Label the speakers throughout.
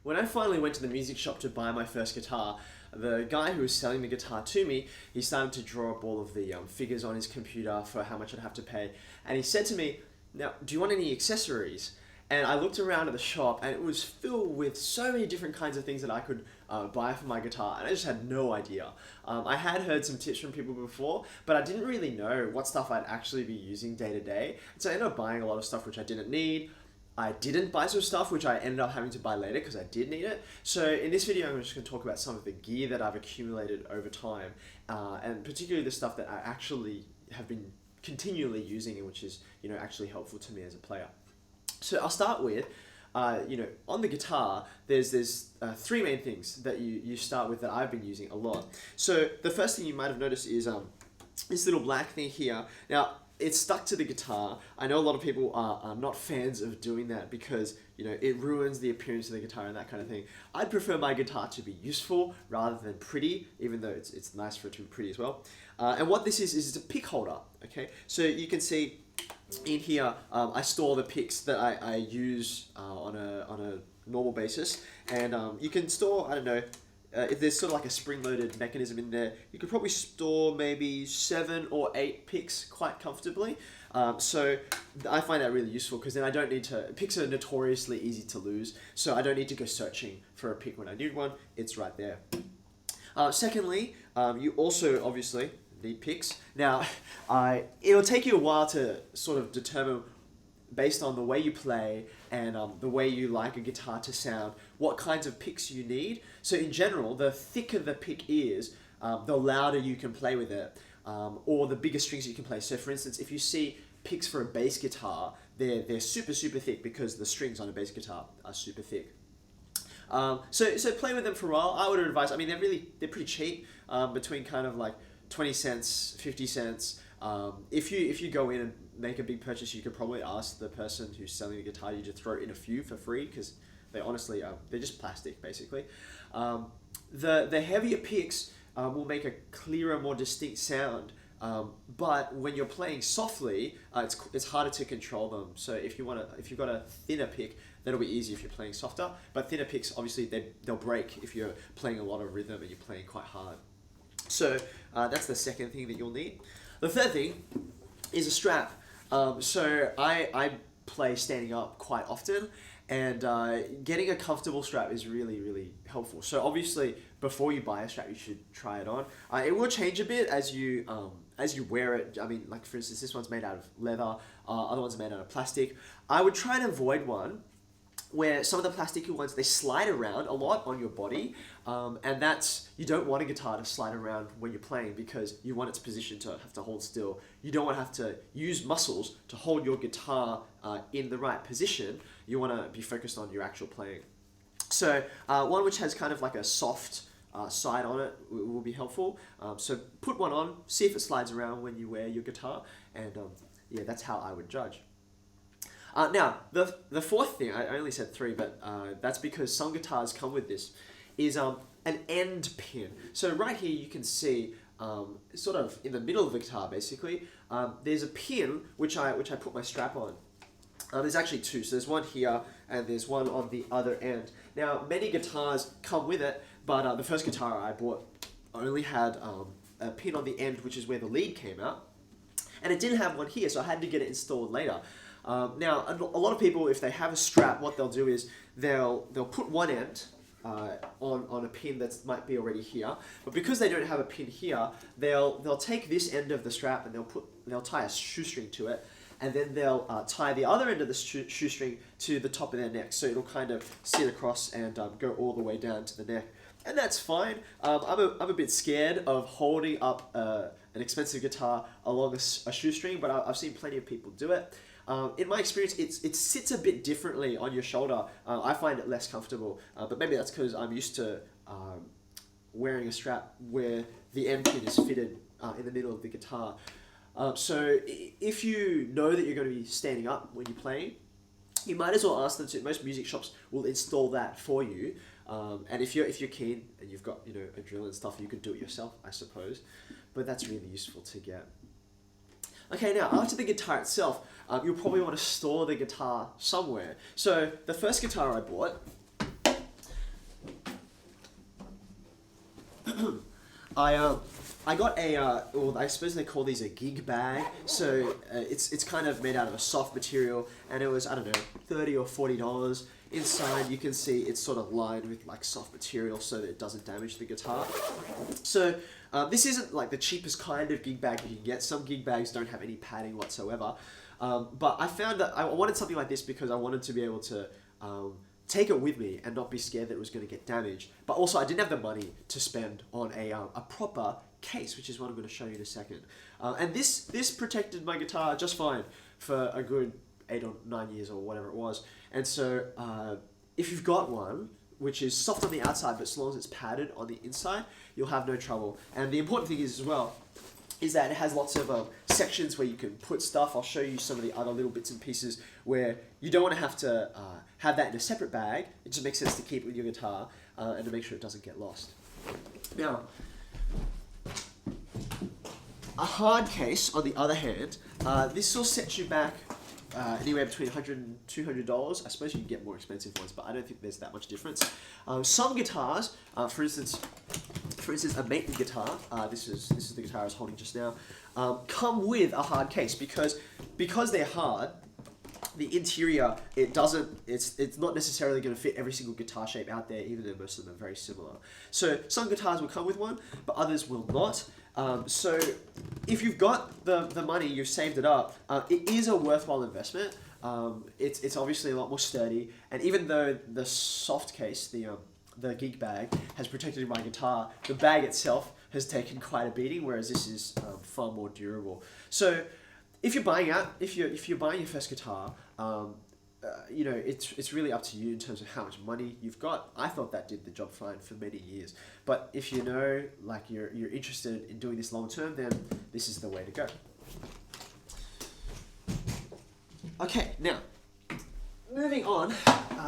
Speaker 1: When I finally went to the music shop to buy my first guitar, the guy who was selling the guitar to me, he started to draw up all of the figures on his computer for how much I'd have to pay. And he said to me, now, do you want any accessories? And I looked around at the shop and it was filled with so many different kinds of things that I could buy for my guitar, and I just had no idea. I had heard some tips from people before, but I didn't really know what stuff I'd actually be using day to day. So I ended up buying a lot of stuff which I didn't need. I didn't buy some stuff which I ended up having to buy later because I did need it. So in this video, I'm just going to talk about some of the gear that I've accumulated over time, and particularly the stuff that I actually have been continually using and which is actually helpful to me as a player. So I'll start with, on the guitar, there's three main things that you start with that I've been using a lot. So the first thing you might have noticed is this little black thing here. Now, it's stuck to the guitar. I know a lot of people are not fans of doing that because it ruins the appearance of the guitar and that kind of thing. I'd prefer my guitar to be useful rather than pretty, even though it's nice for it to be pretty as well. And what this is it's a pick holder. Okay, so you can see in here I store the picks that I use on a normal basis, and you can store, I don't know, if there's sort of like a spring-loaded mechanism in there, you could probably store maybe 7 or 8 picks quite comfortably. So I find that really useful because then I don't need to, picks are notoriously easy to lose, so I don't need to go searching for a pick when I need one, it's right there. Secondly, you also obviously need picks. Now, it'll take you a while to sort of determine, based on the way you play and the way you like a guitar to sound, what kinds of picks you need. So in general, the thicker the pick is, the louder you can play with it, or the bigger strings you can play. So for instance, if you see picks for a bass guitar, they're super, super thick because the strings on a bass guitar are super thick. So play with them for a while. I would advise, I mean, they're pretty cheap, between kind of like 20 cents, 50 cents. If you go in and make a big purchase, you could probably ask the person who's selling the guitar you to throw in a few for free because they honestly they're just plastic basically. The heavier picks will make a clearer, more distinct sound. But when you're playing softly, it's harder to control them. So if you've got a thinner pick, that'll be easy if you're playing softer. But thinner picks, obviously, they'll break if you're playing a lot of rhythm and you're playing quite hard. So that's the second thing that you'll need. The third thing is a strap. So I play standing up quite often, and getting a comfortable strap is really, really helpful. So obviously, before you buy a strap, you should try it on. It will change a bit as you wear it. I mean, like for instance, this one's made out of leather, other ones are made out of plastic. I would try and avoid one where some of the plasticky ones, they slide around a lot on your body, and you don't want a guitar to slide around when you're playing because you want its position to have to hold still. You don't want to have to use muscles to hold your guitar in the right position. You want to be focused on your actual playing. So one which has kind of like a soft side on it will be helpful. So put one on, see if it slides around when you wear your guitar, and yeah, that's how I would judge. Now, the fourth thing, I only said 3, but that's because some guitars come with this, is an end pin. So right here you can see, sort of in the middle of the guitar basically, there's a pin which I put my strap on. There's actually 2, so there's one here and there's one on the other end. Now, many guitars come with it, but the first guitar I bought only had a pin on the end, which is where the lead came out, and it didn't have one here, so I had to get it installed later. Now, a lot of people, if they have a strap, what they'll do is they'll put one end on a pin that might be already here, but because they don't have a pin here, they'll take this end of the strap and they'll tie a shoestring to it, and then they'll tie the other end of the shoestring to the top of their neck, so it'll kind of sit across and go all the way down to the neck. And that's fine. I'm a bit scared of holding up an expensive guitar along a shoestring, but I've seen plenty of people do it. In my experience, it sits a bit differently on your shoulder. I find it less comfortable, but maybe that's because I'm used to wearing a strap where the end pin is fitted in the middle of the guitar. So if you know that you're going to be standing up when you're playing, you might as well ask them to. Most music shops will install that for you. And if you're keen and you've got a drill and stuff, you could do it yourself, I suppose. But that's really useful to get. Okay, now after the guitar itself, you'll probably want to store the guitar somewhere. So the first guitar I bought, I got a well, I suppose they call these a gig bag. So it's kind of made out of a soft material, and it was, I don't know, $30 or $40. Inside you can see it's sort of lined with like soft material so that it doesn't damage the guitar. So this isn't like the cheapest kind of gig bag you can get. Some gig bags don't have any padding whatsoever. But I found that I wanted something like this because I wanted to be able to take it with me and not be scared that it was going to get damaged. But also I didn't have the money to spend on a proper case, which is what I'm going to show you in a second. And this protected my guitar just fine for a good 8 or 9 years or whatever it was. And so if you've got one which is soft on the outside, but as long as it's padded on the inside, you'll have no trouble. And the important thing is as well, is that it has lots of sections where you can put stuff. I'll show you some of the other little bits and pieces where you don't want to have that in a separate bag. It just makes sense to keep it with your guitar and to make sure it doesn't get lost. Now, a hard case, on the other hand, this will set you back anywhere between $100 and $200. I suppose you can get more expensive ones, but I don't think there's that much difference. Some guitars, for instance, a Maitland guitar, this is the guitar I was holding just now, come with a hard case because they're hard. The interior, it's not necessarily going to fit every single guitar shape out there, even though most of them are very similar. So some guitars will come with one, but others will not. So if you've got the money, you've saved it up, it is a worthwhile investment. It's obviously a lot more sturdy, and even though the soft case, the gig bag, has protected my guitar, the bag itself has taken quite a beating, whereas this is far more durable. So if you're buying your first guitar, it's really up to you in terms of how much money you've got. I thought that did the job fine for many years. But if you know, like you're interested in doing this long term, then this is the way to go. Okay, now, moving on,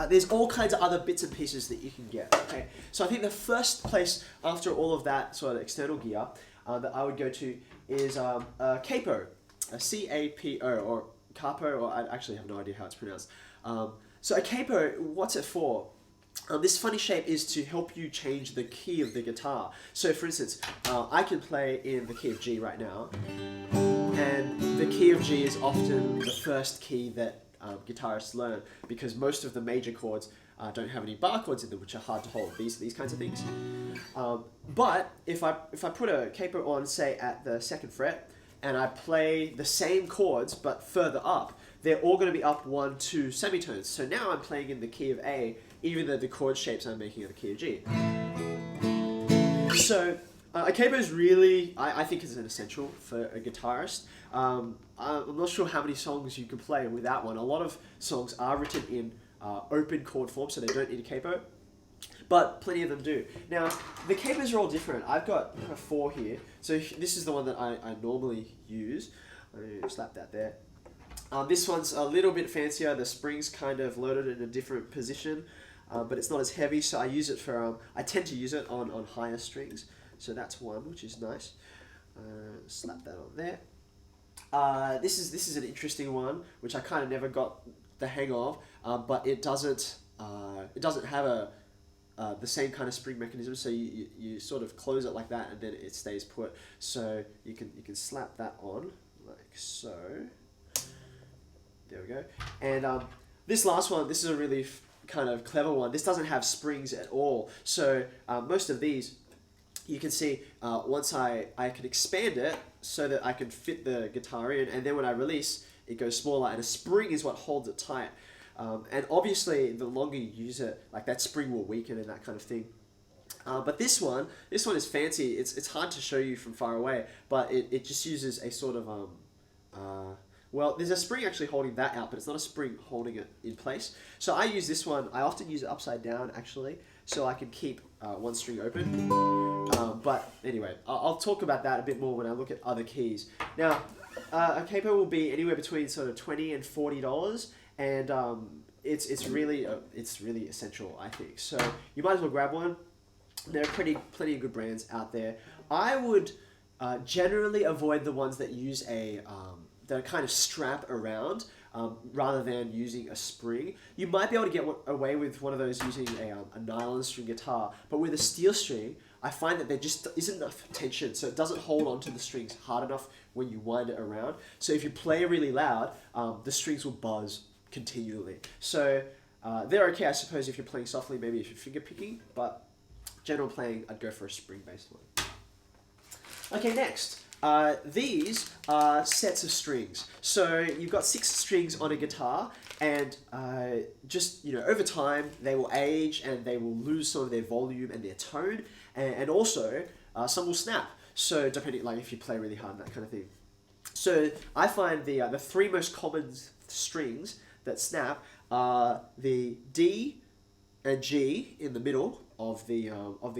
Speaker 1: there's all kinds of other bits and pieces that you can get. Okay, so I think the first place after all of that sort of external gear that I would go to is a Capo, a C-A-P-O, or Capo, or I actually have no idea how it's pronounced. So a Capo, what's it for? This funny shape is to help you change the key of the guitar. So for instance, I can play in the key of G right now, and the key of G is often the first key that guitarists learn because most of the major chords don't have any bar chords in them, which are hard to hold, these kinds of things. But if I put a Capo on, say at the 2nd fret, and I play the same chords but further up, they're all going to be up 1, 2 semitones. So now I'm playing in the key of A, even though the chord shapes I'm making are the key of G. So a capo is really, I think, is an essential for a guitarist. I'm not sure how many songs you can play without one. A lot of songs are written in open chord form, so they don't need a capo, but plenty of them do. Now, the capos are all different. I've got 4 here. So this is the one that I normally use. I'll slap that there. This one's a little bit fancier. The spring's kind of loaded in a different position, but it's not as heavy, so I use it for, I tend to use it on higher strings. So that's one, which is nice. Slap that on there. This is an interesting one, which I kind of never got the hang of, but it doesn't have the same kind of spring mechanism. So you sort of close it like that, and then it stays put. So you can slap that on like so. There we go. And this last one, this is a really kind of clever one. This doesn't have springs at all. So most of these, you can see once I can expand it so that I can fit the guitar in, and then when I release, it goes smaller, and a spring is what holds it tight. And obviously, the longer you use it, like that spring will weaken and that kind of thing. But this one is fancy. It's hard to show you from far away, but it just uses a sort of well, there's a spring actually holding that out, but it's not a spring holding it in place. So I use this one. I often use it upside down, actually, so I can keep one string open. But anyway, I'll talk about that a bit more when I look at other keys. Now, a capo will be anywhere between sort of $20 and $40, and it's really essential, I think. So you might as well grab one. There are plenty of good brands out there. I would generally avoid the ones that use that kind of strap around. rather than using a spring. You might be able to get away with one of those using a nylon string guitar, but with a steel string, I find that there just isn't enough tension, so it doesn't hold onto the strings hard enough when you wind it around. So if you play really loud, the strings will buzz continually. So they're okay, I suppose, if you're playing softly, maybe if you're finger picking, but general playing, I'd go for a spring-based one. Okay, next. These are sets of strings. So you've got 6 strings on a guitar, and just, over time, they will age and they will lose some of their volume and their tone, and also some will snap. So depending, like if you play really hard and that kind of thing. So I find the 3 most common strings that snap are the D and G in the middle of the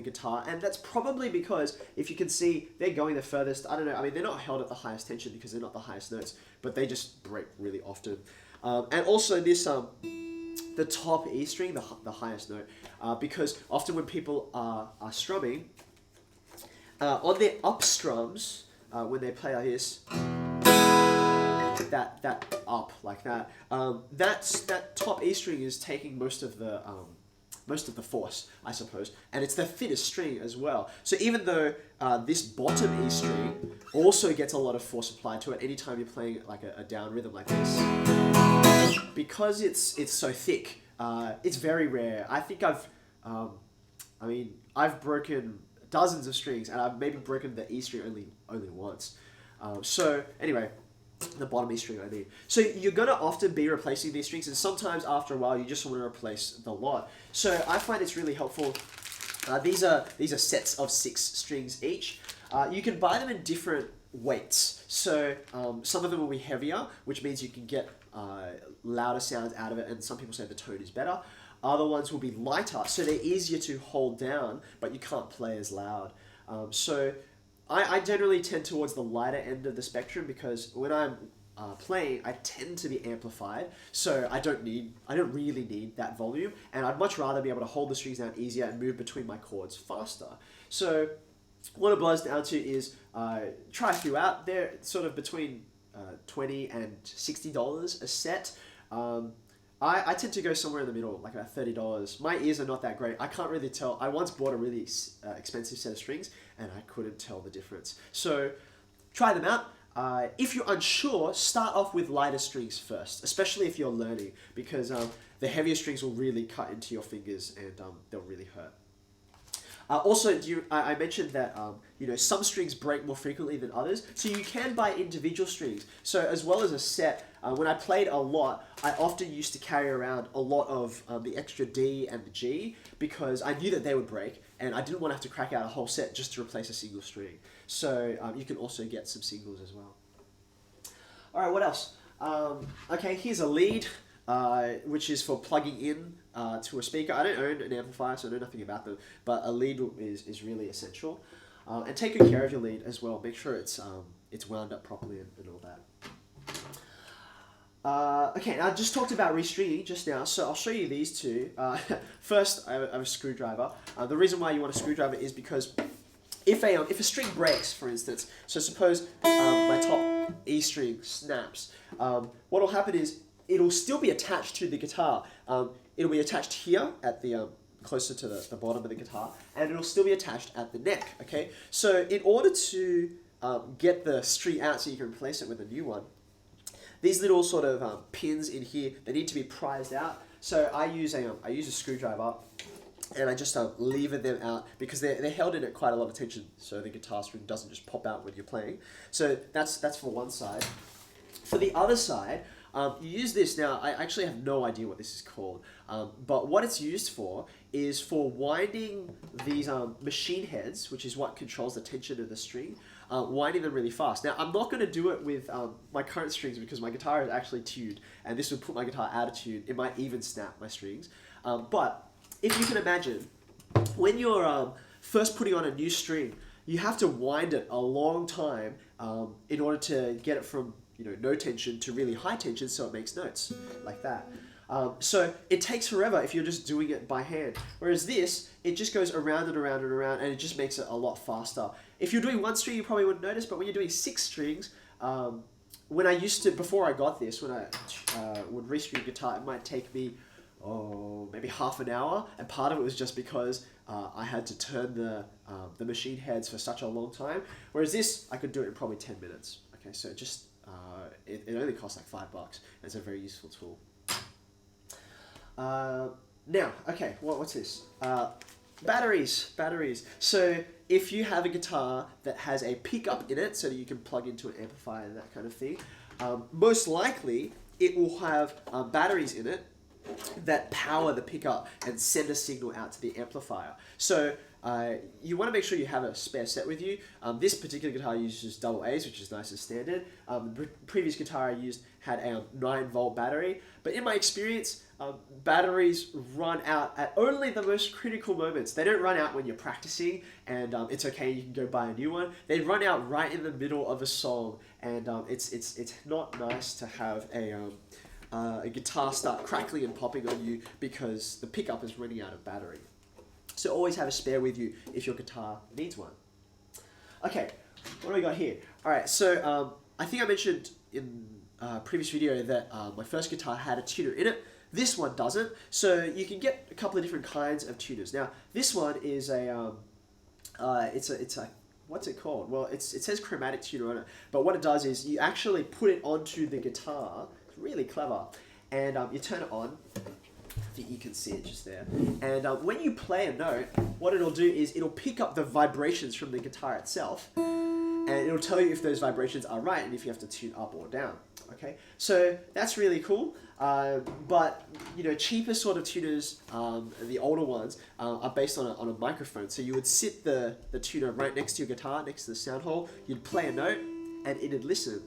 Speaker 1: guitar, and that's probably because, if you can see, they're going the furthest. I don't know, I mean, they're not held at the highest tension because they're not the highest notes, but they just break really often. And also this the top E string, the highest note, because often when people are strumming on their up strums, when they play like this, that up like that, that top E string is taking most of the force, I suppose, and it's the thinnest string as well. So even though this bottom E string also gets a lot of force applied to it anytime you're playing like a down rhythm like this, because it's so thick, it's very rare. I think I've broken dozens of strings, and I've maybe broken the E string only once. So anyway, the bottom E string I mean. So you're going to often be replacing these strings, and sometimes after a while you just want to replace the lot. So I find it's really helpful. These are sets of 6 strings each. You can buy them in different weights. So some of them will be heavier, which means you can get louder sounds out of it, and some people say the tone is better. Other ones will be lighter, so they're easier to hold down, but you can't play as loud. So I generally tend towards the lighter end of the spectrum, because when I'm playing, I tend to be amplified, so I don't really need that volume, and I'd much rather be able to hold the strings down easier and move between my chords faster. So what it boils down to is try a few out. They're sort of between $20 and $60 a set. I tend to go somewhere in the middle, like about $30. My ears are not that great. I can't really tell. I once bought a really expensive set of strings, and I couldn't tell the difference. So try them out. If you're unsure, start off with lighter strings first, especially if you're learning, because the heavier strings will really cut into your fingers, and they'll really hurt. Also, I mentioned that some strings break more frequently than others, so you can buy individual strings. So as well as a set, when I played a lot, I often used to carry around a lot of the extra D and the G, because I knew that they would break, and I didn't want to have to crack out a whole set just to replace a single string. So you can also get some singles as well. All right, what else? Okay, here's a lead, which is for plugging in to a speaker. I don't own an amplifier, so I know nothing about them, but a lead is really essential. And take good care of your lead as well. Make sure it's wound up properly and all that. Okay, now I just talked about restringing just now, so I'll show you these two. First, I have a screwdriver. The reason why you want a screwdriver is because if a string breaks, for instance, so suppose my top E string snaps, what will happen is it'll still be attached to the guitar. It'll be attached here at the closer to the bottom of the guitar, and it'll still be attached at the neck. Okay, so in order to get the string out so you can replace it with a new one, these little sort of pins in here, they need to be prized out. So I use a screwdriver, and I just lever them out, because they're held in at quite a lot of tension, so the guitar string doesn't just pop out when you're playing. So that's for one side. For the other side, you use this. Now, I actually have no idea what this is called, but what it's used for is for winding these machine heads, which is what controls the tension of the string, winding them really fast. Now, I'm not going to do it with my current strings, because my guitar is actually tuned, and this would put my guitar out of tune. It might even snap my strings. But if you can imagine, when you're first putting on a new string, you have to wind it a long time in order to get it from no tension to really high tension, so it makes notes like that. So it takes forever if you're just doing it by hand. Whereas this, it just goes around and around and around, and it just makes it a lot faster. If you're doing one string, you probably wouldn't notice, but when you're doing 6 strings, when I used to, before I got this, when I would restring guitar, it might take me, maybe half an hour, and part of it was just because I had to turn the machine heads for such a long time, whereas this, I could do it in probably 10 minutes. Okay, so it only costs like $5. It's a very useful tool. Now, okay, what's this? Batteries. So if you have a guitar that has a pickup in it, so that you can plug into an amplifier and that kind of thing, most likely it will have batteries in it that power the pickup and send a signal out to the amplifier. So you want to make sure you have a spare set with you. This particular guitar uses double A's, which is nice and standard. The previous guitar I used had a 9-volt battery, but in my experience, batteries run out at only the most critical moments. They don't run out when you're practicing and it's okay, you can go buy a new one. They run out right in the middle of a song, and it's not nice to have a guitar start crackling and popping on you because the pickup is running out of battery. So always have a spare with you if your guitar needs one. Okay, what do we got here? Alright, so I think I mentioned in a previous video that my first guitar had a tuner in it. This one doesn't, so you can get a couple of different kinds of tuners. Now, this one is it's a what's it called? Well, it says chromatic tuner on it, but what it does is you actually put it onto the guitar. It's really clever, and you turn it on. I think you can see it just there. And when you play a note, what it'll do is it'll pick up the vibrations from the guitar itself, and it'll tell you if those vibrations are right and if you have to tune up or down. Okay, so that's really cool. But cheaper sort of tuners, the older ones, are based on a microphone. So you would sit the tuner right next to your guitar, next to the sound hole. You'd play a note, and it'd listen.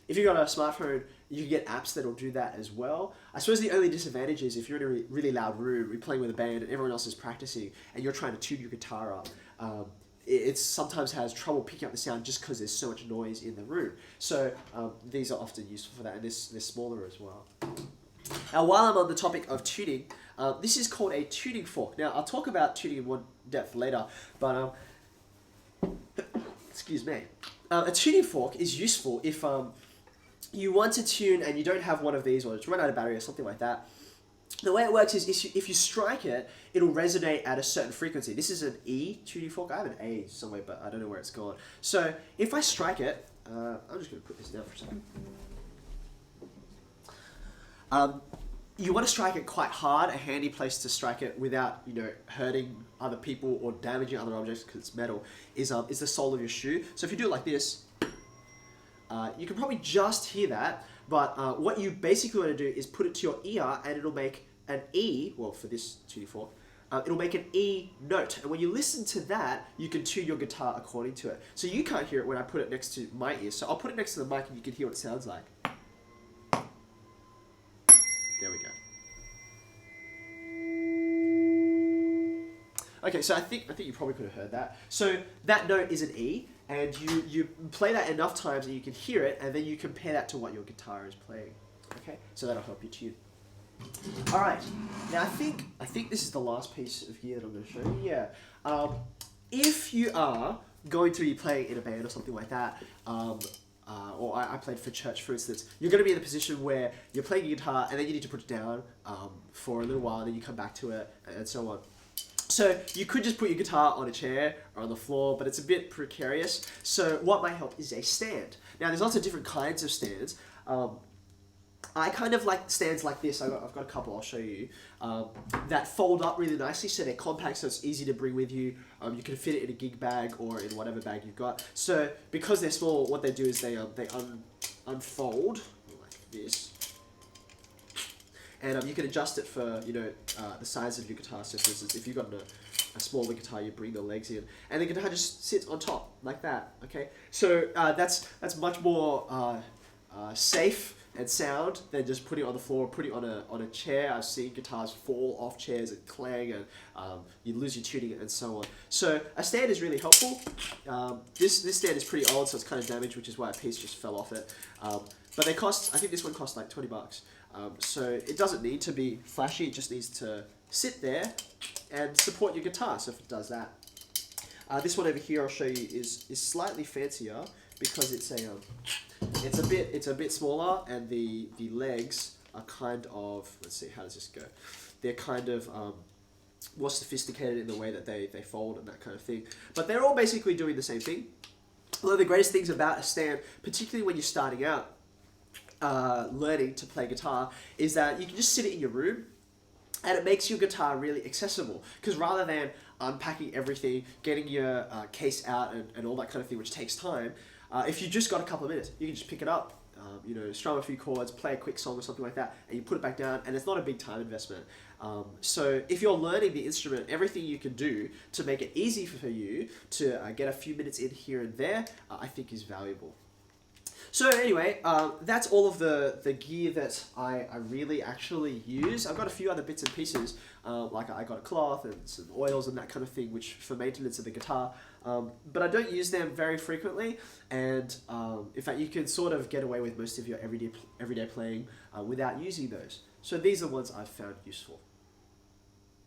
Speaker 1: If you've got a smartphone, you can get apps that'll do that as well. I suppose the only disadvantage is if you're in a really loud room, you're playing with a band, and everyone else is practicing, and you're trying to tune your guitar up. It sometimes has trouble picking up the sound just because there's so much noise in the room. So these are often useful for that, and they're smaller as well. Now, while I'm on the topic of tuning, this is called a tuning fork. Now, I'll talk about tuning in more depth later, but excuse me. A tuning fork is useful if you want to tune and you don't have one of these, or it's run out of battery or something like that. The way it works is if you strike it, it'll resonate at a certain frequency. This is an E tuning fork. I have an A somewhere, but I don't know where it's gone. So if I strike it, I'm just going to put this down for a second. You want to strike it quite hard. A handy place to strike it without hurting other people or damaging other objects because it's metal is the sole of your shoe. So if you do it like this, you can probably just hear that. But what you basically want to do is put it to your ear, and it'll make an E, well, for this tuning fork, it'll make an E note. And when you listen to that, you can tune your guitar according to it. So you can't hear it when I put it next to my ear. So I'll put it next to the mic and you can hear what it sounds like. There we go. Okay, so I think you probably could have heard that. So that note is an E, and you play that enough times and you can hear it, and then you compare that to what your guitar is playing. Okay, so that'll help you tune. All right, now I think this is the last piece of gear that I'm going to show you. Yeah, if you are going to be playing in a band or something like that, or I played for church, for instance, you're going to be in a position where you're playing your guitar and then you need to put it down for a little while, and then you come back to it, and so on. So you could just put your guitar on a chair or on the floor, but it's a bit precarious. So what might help is a stand. Now, there's lots of different kinds of stands. I kind of like stands like this. I've got a couple I'll show you that fold up really nicely, so they're compact, so it's easy to bring with you. You can fit it in a gig bag or in whatever bag you've got. So because they're small, what they do is they unfold like this. And you can adjust it for the size of your guitar. So for instance, if you've got a smaller guitar, you bring the legs in, and the guitar just sits on top like that. Okay, so that's much more safe and sound than just putting it on the floor or putting it on a chair. I've seen guitars fall off chairs and clang, and you lose your tuning and so on. So a stand is really helpful. This stand is pretty old, so it's kind of damaged, which is why a piece just fell off it. But they cost, I think this one cost like $20. So it doesn't need to be flashy, it just needs to sit there and support your guitar, so if it does that. This one over here I'll show you is slightly fancier because it's it's a bit smaller, and the legs are kind of, let's see, how does this go? They're kind of more sophisticated in the way that they fold and that kind of thing. But they're all basically doing the same thing. One of the greatest things about a stand, particularly when you're starting out learning to play guitar, is that you can just sit it in your room, and it makes your guitar really accessible. Because rather than unpacking everything, getting your case out and all that kind of thing, which takes time, if you just got a couple of minutes, you can just pick it up, strum a few chords, play a quick song or something like that, and you put it back down, and it's not a big time investment. So if you're learning the instrument, everything you can do to make it easy for you to get a few minutes in here and there, I think is valuable. So anyway, that's all of the gear that I really actually use. I've got a few other bits and pieces, like I got a cloth and some oils and that kind of thing, which for maintenance of the guitar, but I don't use them very frequently, and in fact you can sort of get away with most of your everyday playing without using those. So these are the ones I've found useful.